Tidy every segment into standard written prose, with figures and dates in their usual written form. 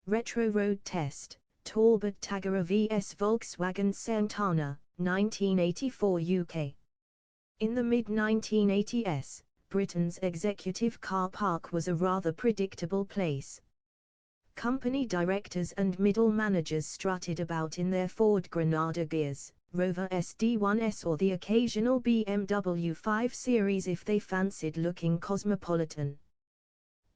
Retro Road Test, Talbot Tagora vs Volkswagen Santana, 1984 UK. In the mid-1980s, Britain's executive car park was a rather predictable place. Company directors and middle managers strutted about in their Ford Granada gears, Rover SD1S or the occasional BMW 5 Series if they fancied looking cosmopolitan.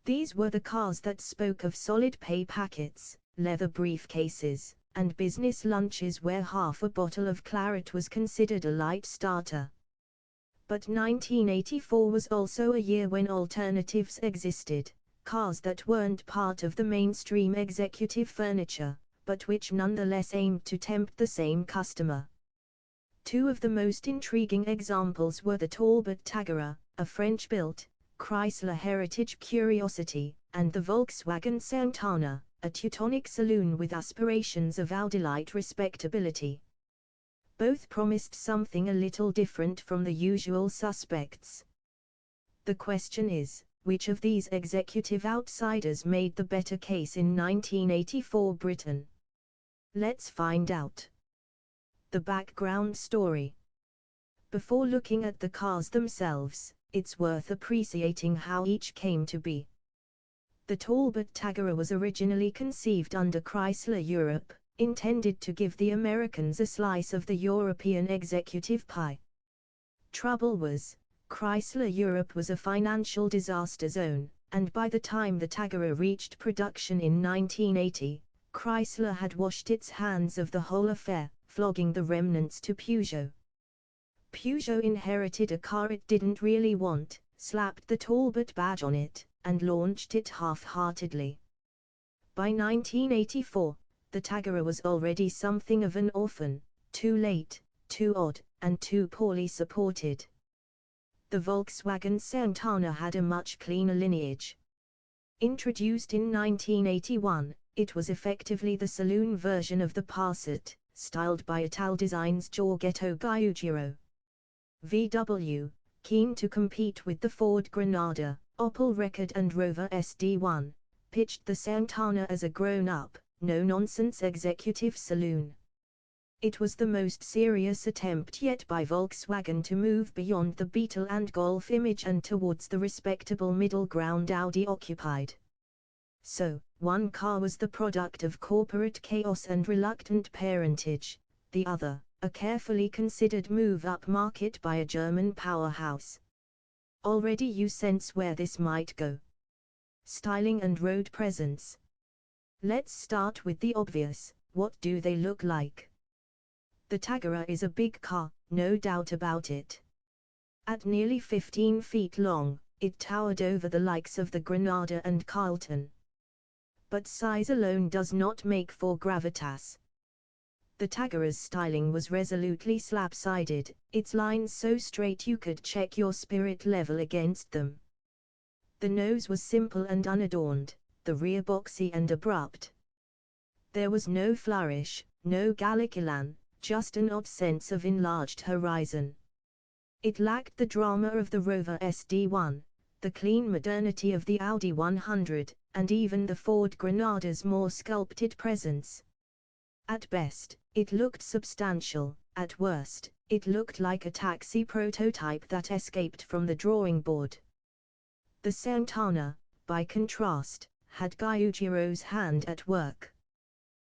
These were the cars that spoke of solid pay packets, leather briefcases, and business lunches where half a bottle of claret was considered a light starter. But 1984 was also a year when alternatives existed, cars that weren't part of the mainstream executive furniture, but which nonetheless aimed to tempt the same customer. Two of the most intriguing examples were the Talbot Tagora, a French-built, Chrysler heritage curiosity, and the Volkswagen Santana, a Teutonic saloon with aspirations of Audi-like respectability. Both promised something a little different from the usual suspects. The question is, which of these executive outsiders made the better case in 1984 Britain? Let's find out. The background story. Before looking at the cars themselves, it's worth appreciating how each came to be. The Talbot Tagora was originally conceived under Chrysler Europe, intended to give the Americans a slice of the European executive pie. Trouble was, Chrysler Europe was a financial disaster zone, and by the time the Tagora reached production in 1980, Chrysler had washed its hands of the whole affair, flogging the remnants to Peugeot. Peugeot inherited a car it didn't really want, slapped the Talbot badge on it, and launched it half-heartedly. By 1984, the Tagora was already something of an orphan, too late, too odd, and too poorly supported. The Volkswagen Santana had a much cleaner lineage. Introduced in 1981, it was effectively the saloon version of the Passat, styled by Italdesign's Giorgetto Giugiaro. VW, keen to compete with the Ford Granada, Opel Rekord and Rover SD1, pitched the Santana as a grown-up, no-nonsense executive saloon. It was the most serious attempt yet by Volkswagen to move beyond the Beetle and Golf image and towards the respectable middle ground Audi occupied. So, one car was the product of corporate chaos and reluctant parentage, the other, a carefully considered move-up market by a German powerhouse. Already you sense where this might go. Styling and road presence. Let's start with the obvious, what do they look like? The Tagora is a big car, no doubt about it. At nearly 15 feet long, it towered over the likes of the Granada and Carlton. But size alone does not make for gravitas. The Tagora's styling was resolutely slab-sided, its lines so straight you could check your spirit level against them. The nose was simple and unadorned, the rear boxy and abrupt. There was no flourish, no Gallic elan, just an odd sense of enlarged horizon. It lacked the drama of the Rover SD1, the clean modernity of the Audi 100, and even the Ford Granada's more sculpted presence. At best, it looked substantial, at worst, it looked like a taxi prototype that escaped from the drawing board. The Santana, by contrast, had Giugiaro's hand at work.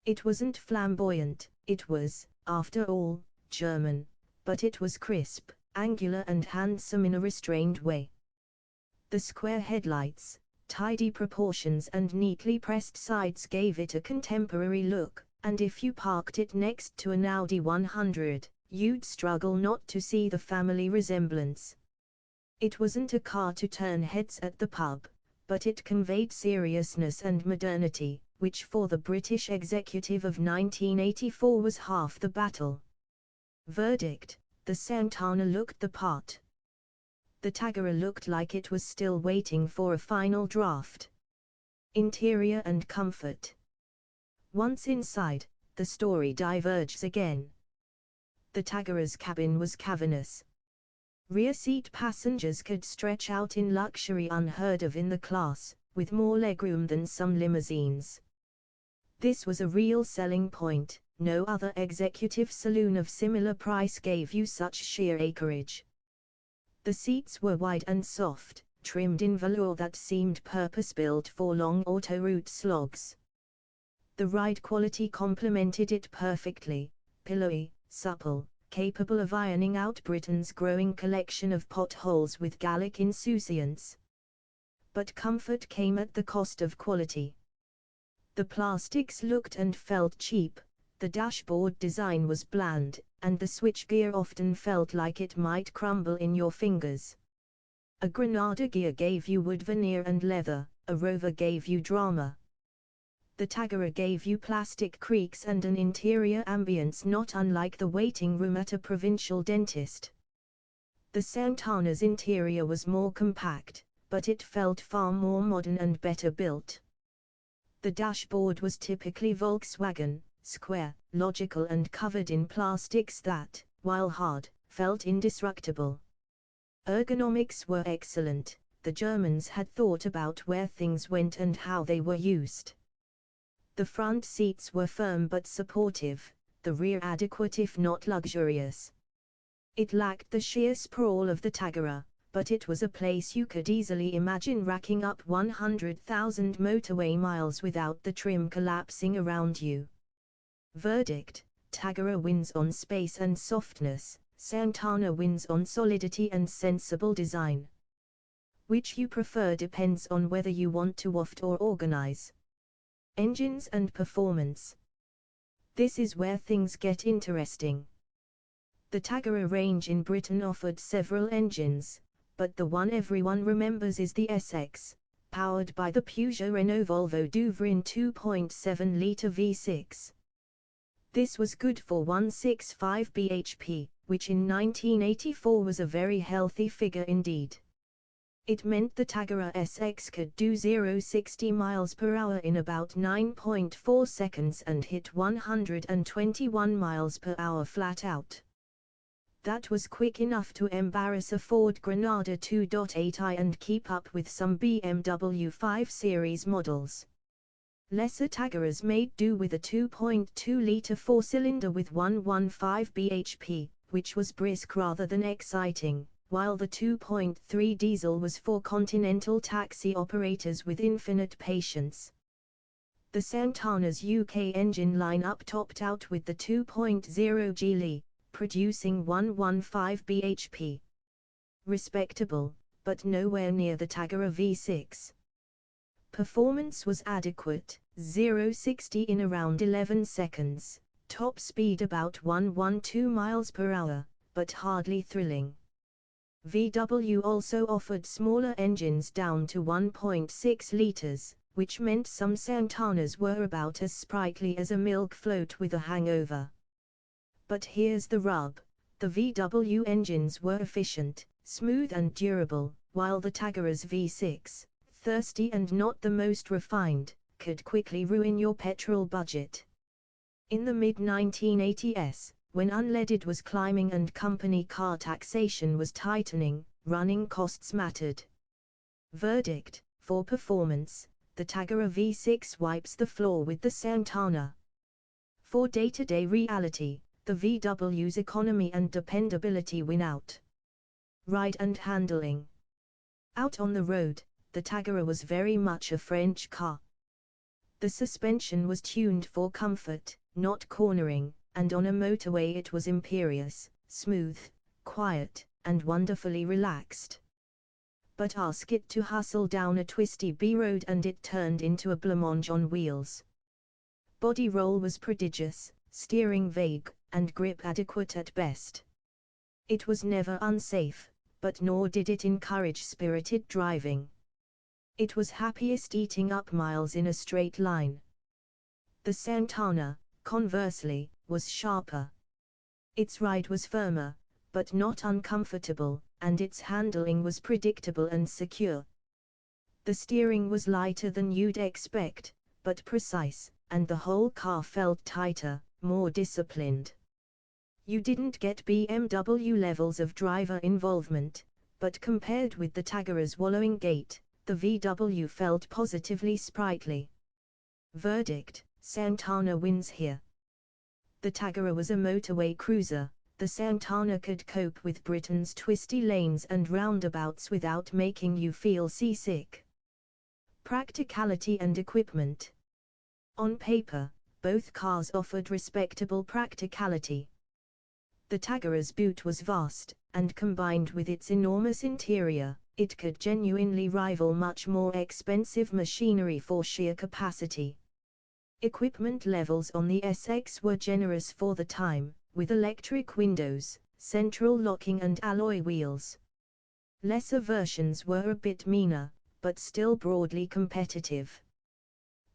It wasn't flamboyant, it was, after all, German, but it was crisp, angular and handsome in a restrained way. The square headlights, tidy proportions and neatly pressed sides gave it a contemporary look, and if you parked it next to an Audi 100, you'd struggle not to see the family resemblance. It wasn't a car to turn heads at the pub, but it conveyed seriousness and modernity, which for the British executive of 1984 was half the battle. Verdict: the Santana looked the part. The Tagora looked like it was still waiting for a final draft. Interior and comfort. Once inside, the story diverges again. The Tagora's cabin was cavernous. Rear seat passengers could stretch out in luxury unheard of in the class, with more legroom than some limousines. This was a real selling point. No other executive saloon of similar price gave you such sheer acreage. The seats were wide and soft, trimmed in velour that seemed purpose-built for long autoroute slogs. The ride quality complemented it perfectly, pillowy, supple, capable of ironing out Britain's growing collection of potholes with Gallic insouciance. But comfort came at the cost of quality. The plastics looked and felt cheap, the dashboard design was bland, and the switchgear often felt like it might crumble in your fingers. A Granada gear gave you wood veneer and leather, a Rover gave you drama. The Tagora gave you plastic creaks and an interior ambience not unlike the waiting room at a provincial dentist. The Santana's interior was more compact, but it felt far more modern and better built. The dashboard was typically Volkswagen, square, logical and covered in plastics that, while hard, felt indestructible. Ergonomics were excellent. The Germans had thought about where things went and how they were used. The front seats were firm but supportive, the rear adequate if not luxurious. It lacked the sheer sprawl of the Tagora, but it was a place you could easily imagine racking up 100,000 motorway miles without the trim collapsing around you. Verdict: Tagora wins on space and softness, Santana wins on solidity and sensible design. Which you prefer depends on whether you want to waft or organize. Engines and performance. This is where things get interesting. The Tagora range in Britain offered several engines, but the one everyone remembers is the SX, powered by the Peugeot Renault Volvo Duvrin 2.7-litre V6. This was good for 165 bhp, which in 1984 was a very healthy figure indeed. It meant the Tagora SX could do 0-60 miles per hour in about 9.4 seconds and hit 121 miles per hour flat out. That was quick enough to embarrass a Ford Granada 2.8i and keep up with some BMW 5 Series models. Lesser Tagoras made do with a 2.2-litre four-cylinder with 115 bhp, which was brisk rather than exciting, while the 2.3 diesel was for continental taxi operators with infinite patience. The Santana's UK engine lineup topped out with the 2.0 Geely, producing 115 bhp. Respectable, but nowhere near the Tagora V6. Performance was adequate, 0-60 in around 11 seconds, top speed about 112 miles per hour, but hardly thrilling. VW also offered smaller engines down to 1.6 litres, which meant some Santanas were about as sprightly as a milk float with a hangover. But here's the rub: the VW engines were efficient, smooth and durable, while the Tagora's V6, thirsty and not the most refined, could quickly ruin your petrol budget. In the mid-1980s, when unleaded was climbing and company car taxation was tightening, running costs mattered. Verdict: for performance, the Tagora V6 wipes the floor with the Santana. For day-to-day reality, the VW's economy and dependability win out. Ride and handling. Out on the road, the Tagora was very much a French car. The suspension was tuned for comfort, not cornering, and on a motorway it was imperious, smooth, quiet, and wonderfully relaxed. But ask it to hustle down a twisty B-road and it turned into a blancmange on wheels. Body roll was prodigious, steering vague, and grip adequate at best. It was never unsafe, but nor did it encourage spirited driving. It was happiest eating up miles in a straight line. The Santana, conversely, was sharper. Its ride was firmer, but not uncomfortable, and its handling was predictable and secure. The steering was lighter than you'd expect, but precise, and the whole car felt tighter, more disciplined. You didn't get BMW levels of driver involvement, but compared with the Tagora's wallowing gait, the VW felt positively sprightly. Verdict: Santana wins here. The Tagora was a motorway cruiser. The Santana could cope with Britain's twisty lanes and roundabouts without making you feel seasick. Practicality and equipment. On paper, both cars offered respectable practicality. The Tagora's boot was vast, and combined with its enormous interior, it could genuinely rival much more expensive machinery for sheer capacity. Equipment levels on the SX were generous for the time, with electric windows, central locking and alloy wheels. Lesser versions were a bit meaner, but still broadly competitive.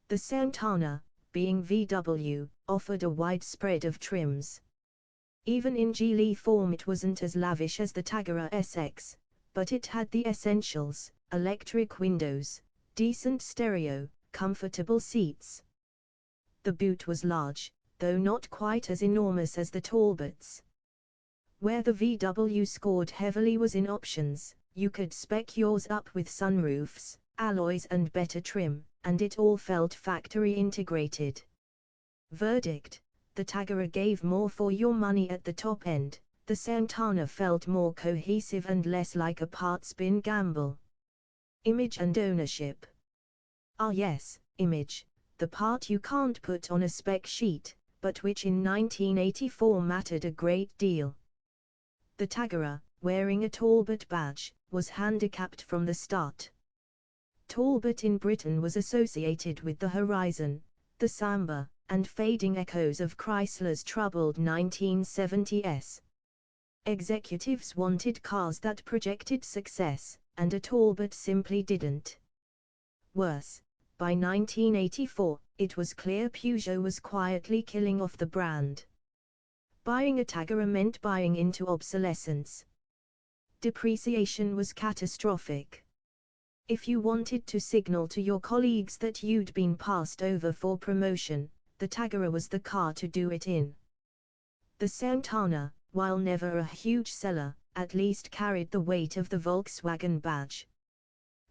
The Santana, being VW, offered a wide spread of trims. Even in Geely form it wasn't as lavish as the Tagora SX, but it had the essentials: electric windows, decent stereo, comfortable seats. The boot was large, though not quite as enormous as the Talbot's. Where the VW scored heavily was in options. You could spec yours up with sunroofs, alloys and better trim, and it all felt factory integrated. Verdict: the Tagora gave more for your money at the top end. The Santana felt more cohesive and less like a parts bin gamble. Image and ownership. Ah yes, image, the part you can't put on a spec sheet, but which in 1984 mattered a great deal. The Tagora, wearing a Talbot badge, was handicapped from the start. Talbot in Britain was associated with the Horizon, the Samba, and fading echoes of Chrysler's troubled 1970s. Executives wanted cars that projected success, and a Talbot simply didn't. Worse, by 1984, it was clear Peugeot was quietly killing off the brand. Buying a Tagora meant buying into obsolescence. Depreciation was catastrophic. If you wanted to signal to your colleagues that you'd been passed over for promotion, the Tagora was the car to do it in. The Santana, while never a huge seller, at least carried the weight of the Volkswagen badge.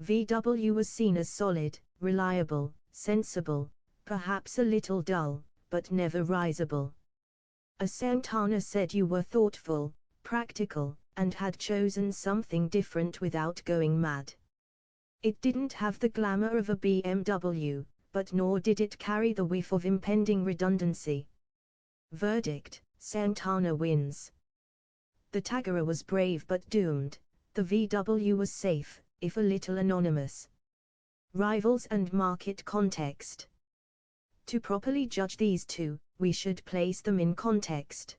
VW was seen as solid, reliable, sensible, perhaps a little dull, but never risible. A Santana said you were thoughtful, practical, and had chosen something different without going mad. It didn't have the glamour of a BMW, but nor did it carry the whiff of impending redundancy. Verdict: Santana wins. The Tagora was brave but doomed. The VW was safe, if a little anonymous. Rivals and market context. To properly judge these two, we should place them in context.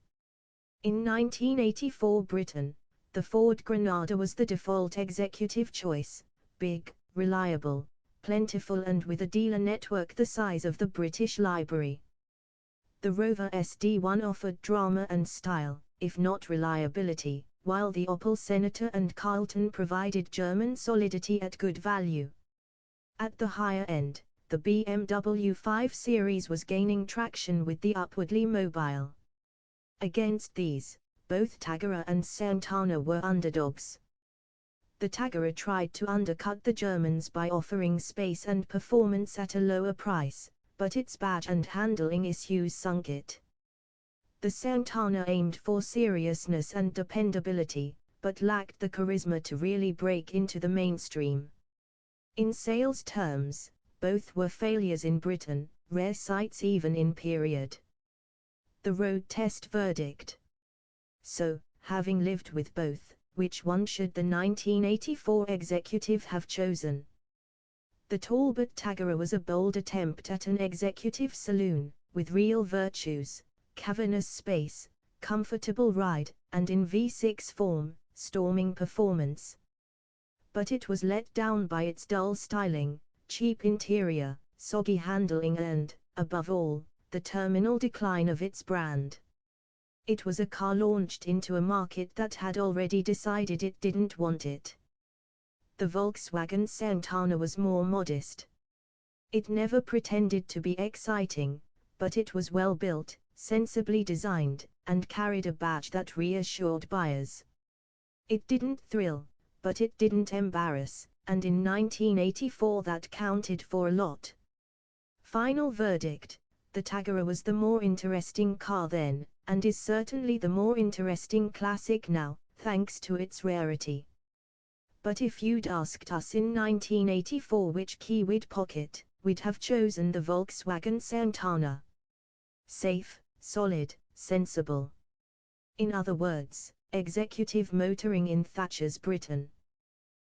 In 1984 Britain, the Ford Granada was the default executive choice: big, reliable, plentiful and with a dealer network the size of the British Library. The Rover SD1 offered drama and style, if not reliability, while the Opel Senator and Carlton provided German solidity at good value. At the higher end, the BMW 5 Series was gaining traction with the upwardly mobile. Against these, both Tagora and Santana were underdogs. The Tagora tried to undercut the Germans by offering space and performance at a lower price, but its badge and handling issues sunk it. The Santana aimed for seriousness and dependability, but lacked the charisma to really break into the mainstream. In sales terms, both were failures in Britain, rare sights even in period. The road test verdict. So, having lived with both, which one should the 1984 executive have chosen? The Talbot Tagora was a bold attempt at an executive saloon, with real virtues: cavernous space, comfortable ride, and in V6 form, storming performance. But it was let down by its dull styling, cheap interior, soggy handling and, above all, the terminal decline of its brand. It was a car launched into a market that had already decided it didn't want it. The Volkswagen Santana was more modest. It never pretended to be exciting, but it was well built, sensibly designed, and carried a badge that reassured buyers. It didn't thrill, but it didn't embarrass, and in 1984 that counted for a lot. Final verdict: the Tagora was the more interesting car then, and is certainly the more interesting classic now, thanks to its rarity. But if you'd asked us in 1984 which key we'd pocket, we'd have chosen the Volkswagen Santana. Safe, solid, sensible. In other words, executive motoring in Thatcher's Britain.